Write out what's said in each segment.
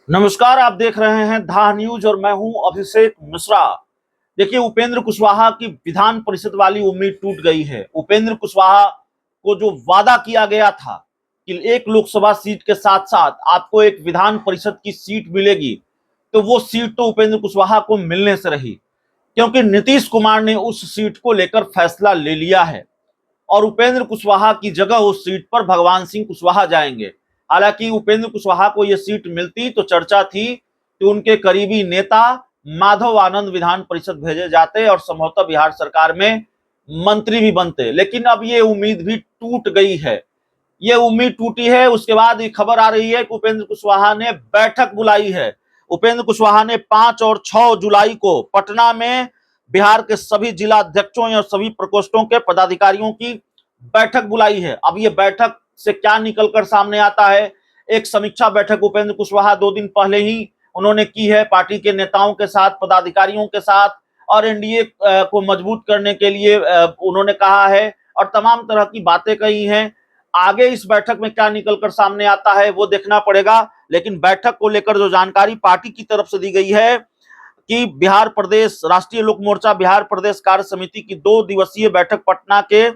नमस्कार, आप देख रहे हैं धा न्यूज और मैं हूं अभिषेक मिश्रा। देखिए, उपेंद्र कुशवाहा की विधान परिषद वाली उम्मीद टूट गई है। उपेंद्र कुशवाहा को जो वादा किया गया था कि एक लोकसभा सीट के साथ साथ आपको एक विधान परिषद की सीट मिलेगी, तो वो सीट तो उपेंद्र कुशवाहा को मिलने से रही, क्योंकि नीतीश कुमार ने उस सीट को लेकर फैसला ले लिया है और उपेंद्र कुशवाहा की जगह उस सीट पर भगवान सिंह कुशवाहा जाएंगे। हालांकि उपेंद्र कुशवाहा को यह सीट मिलती तो चर्चा थी कि उनके करीबी नेता माधव आनंद विधान परिषद भेजे जाते और संभवतः बिहार सरकार में मंत्री भी बनते, लेकिन अब ये उम्मीद भी टूट गई है। ये उम्मीद टूटी है, उसके बाद ये खबर आ रही है कि उपेंद्र कुशवाहा ने बैठक बुलाई है। उपेंद्र कुशवाहा ने 5 और 6 जुलाई को पटना में बिहार के सभी जिला अध्यक्षों या सभी प्रकोष्ठों के पदाधिकारियों की बैठक बुलाई है। अब ये बैठक से क्या निकलकर सामने आता है? एक समीक्षा बैठक उपेंद्र कुशवाहा 2 दिन पहले ही उन्होंने की है पार्टी के नेताओं के साथ, पदाधिकारियों के साथ, और एनडीए को मजबूत करने के लिए उन्होंने कहा है और तमाम तरह की बातें कही हैं। आगे इस बैठक में क्या निकलकर सामने आता है वो देखना पड़ेगा, लेकिन बैठक को लेकर जो जानकारी पार्टी की तरफ से दी गई है कि बिहार प्रदेश राष्ट्रीय लोक मोर्चा बिहार प्रदेश कार्य समिति की 2 दिवसीय बैठक पटना के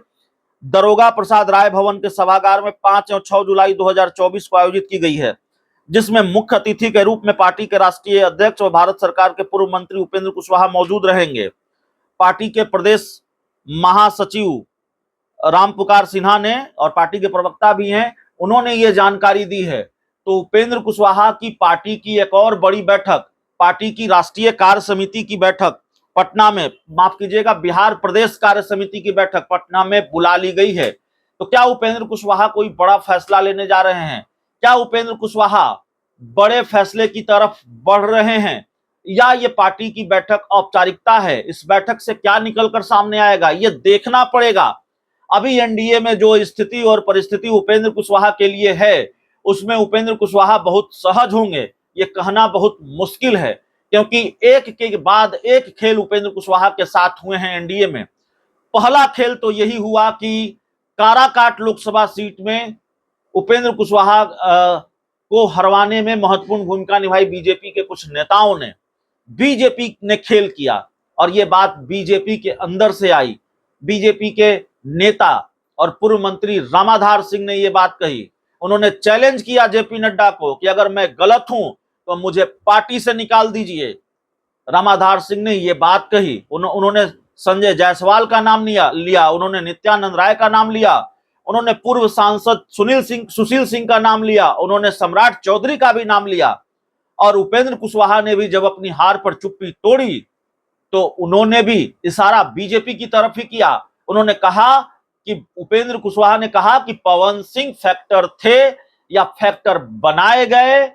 दरोगा प्रसाद राय भवन के सभागार में 5 और 6 जुलाई 2024 को आयोजित की गई है, जिसमें मुख्य अतिथि के रूप में पार्टी के राष्ट्रीय अध्यक्ष और भारत सरकार के पूर्व मंत्री उपेंद्र कुशवाहा मौजूद रहेंगे। पार्टी के प्रदेश महासचिव रामपुकार सिन्हा ने, और पार्टी के प्रवक्ता भी हैं, उन्होंने ये जानकारी दी है। तो उपेंद्र कुशवाहा की पार्टी की एक और बड़ी बैठक, पार्टी की राष्ट्रीय कार्य समिति की बैठक पटना में, माफ कीजिएगा, बिहार प्रदेश कार्य समिति की बैठक पटना में बुला ली गई है। तो क्या उपेंद्र कुशवाहा कोई बड़ा फैसला लेने जा रहे हैं? क्या उपेंद्र कुशवाहा बड़े फैसले की तरफ बढ़ रहे हैं, या ये पार्टी की बैठक औपचारिकता है? इस बैठक से क्या निकलकर सामने आएगा ये देखना पड़ेगा। अभी एनडीए में जो स्थिति और परिस्थिति उपेंद्र कुशवाहा के लिए है, उसमें उपेंद्र कुशवाहा बहुत सहज होंगे ये कहना बहुत मुश्किल है, क्योंकि एक के बाद एक खेल उपेंद्र कुशवाहा के साथ हुए हैं एनडीए में। पहला खेल तो यही हुआ कि काराकाट लोकसभा सीट में उपेंद्र कुशवाहा को हरवाने में महत्वपूर्ण भूमिका निभाई बीजेपी के कुछ नेताओं ने। बीजेपी ने खेल किया और ये बात बीजेपी के अंदर से आई। बीजेपी के नेता और पूर्व मंत्री रामाधार सिंह ने यह बात कही। उन्होंने चैलेंज किया जेपी नड्डा को कि अगर मैं गलत हूं तो मुझे पार्टी से निकाल दीजिए। रामाधार सिंह ने यह बात कही। उन्होंने संजय जायसवाल का नाम लिया, उन्होंने नित्यानंद राय का नाम लिया, उन्होंने पूर्व सांसद सुशील सिंह का नाम लिया, उन्होंने सम्राट चौधरी का भी नाम लिया। और उपेंद्र कुशवाहा ने भी जब अपनी हार पर चुप्पी तोड़ी तो उन्होंने भी इशारा बीजेपी की तरफ ही किया। उन्होंने कहा कि उपेंद्र कुशवाहा ने कहा कि पवन सिंह फैक्टर थे या फैक्टर बनाए गए,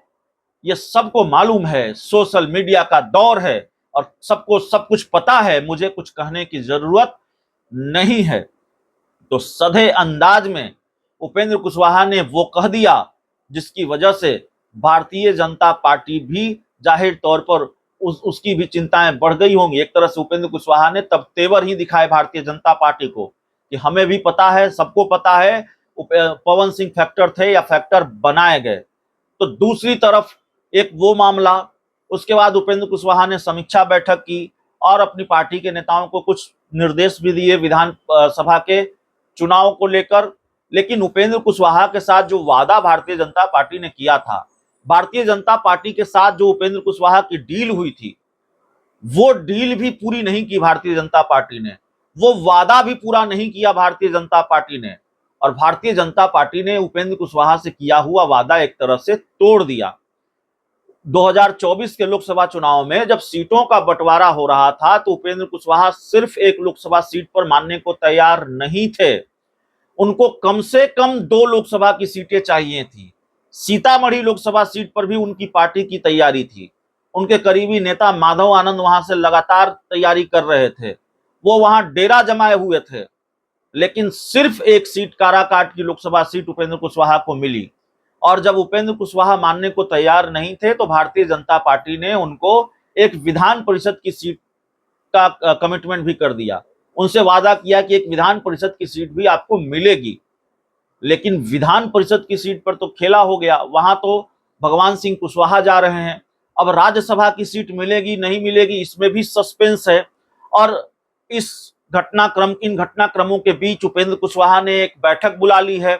ये सबको मालूम है। सोशल मीडिया का दौर है और सबको सब कुछ पता है, मुझे कुछ कहने की जरूरत नहीं है। तो सधे अंदाज में उपेंद्र कुशवाहा ने वो कह दिया जिसकी वजह से भारतीय जनता पार्टी भी जाहिर तौर पर उसकी भी चिंताएं बढ़ गई होंगी। एक तरह से उपेंद्र कुशवाहा ने तब तेवर ही दिखाए भारतीय जनता पार्टी को कि हमें भी पता है, सबको पता है पवन सिंह फैक्टर थे या फैक्टर बनाए गए। तो दूसरी तरफ एक वो मामला, उसके बाद उपेंद्र कुशवाहा ने समीक्षा बैठक की और अपनी पार्टी के नेताओं को कुछ निर्देश भी दिए विधान सभा के चुनाव को लेकर। लेकिन उपेंद्र कुशवाहा के साथ जो वादा भारतीय जनता पार्टी ने किया था, भारतीय जनता पार्टी के साथ जो उपेंद्र कुशवाहा की डील हुई थी, वो डील भी पूरी नहीं की भारतीय जनता पार्टी ने, वो वादा भी पूरा नहीं किया भारतीय जनता पार्टी ने। और भारतीय जनता पार्टी ने उपेंद्र कुशवाहा से किया हुआ वादा एक तरह से तोड़ दिया। 2024 के लोकसभा चुनाव में जब सीटों का बंटवारा हो रहा था तो उपेंद्र कुशवाहा सिर्फ एक लोकसभा सीट पर मानने को तैयार नहीं थे। उनको कम से कम 2 लोकसभा की सीटें चाहिए थी। सीतामढ़ी लोकसभा सीट पर भी उनकी पार्टी की तैयारी थी। उनके करीबी नेता माधव आनंद वहां से लगातार तैयारी कर रहे थे, वो वहां डेरा जमाए हुए थे। लेकिन सिर्फ एक सीट, काराकाट की लोकसभा सीट उपेंद्र कुशवाहा को मिली। और जब उपेंद्र कुशवाहा मानने को तैयार नहीं थे तो भारतीय जनता पार्टी ने उनको एक विधान परिषद की सीट का कमिटमेंट भी कर दिया। उनसे वादा किया कि एक विधान परिषद की सीट भी आपको मिलेगी। लेकिन विधान परिषद की सीट पर तो खेला हो गया, वहां तो भगवान सिंह कुशवाहा जा रहे हैं। अब राज्यसभा की सीट मिलेगी नहीं मिलेगी इसमें भी सस्पेंस है। और इस इन घटनाक्रमों के बीच उपेंद्र कुशवाहा ने एक बैठक बुला ली है।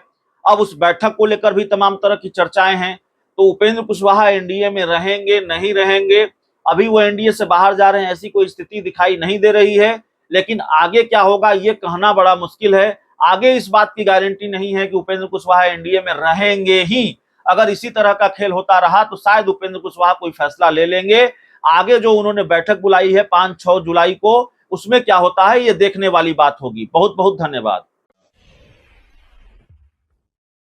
अब उस बैठक को लेकर भी तमाम तरह की चर्चाएं हैं। तो उपेंद्र कुशवाहा एनडीए में रहेंगे नहीं रहेंगे, अभी वो एनडीए से बाहर जा रहे हैं ऐसी कोई स्थिति दिखाई नहीं दे रही है। लेकिन आगे क्या होगा ये कहना बड़ा मुश्किल है। आगे इस बात की गारंटी नहीं है कि उपेंद्र कुशवाहा एनडीए में रहेंगे ही। अगर इसी तरह का खेल होता रहा तो शायद उपेंद्र कुशवाहा कोई फैसला ले लेंगे। आगे जो उन्होंने बैठक बुलाई है 5-6 जुलाई को, उसमें क्या होता है ये देखने वाली बात होगी। बहुत बहुत धन्यवाद।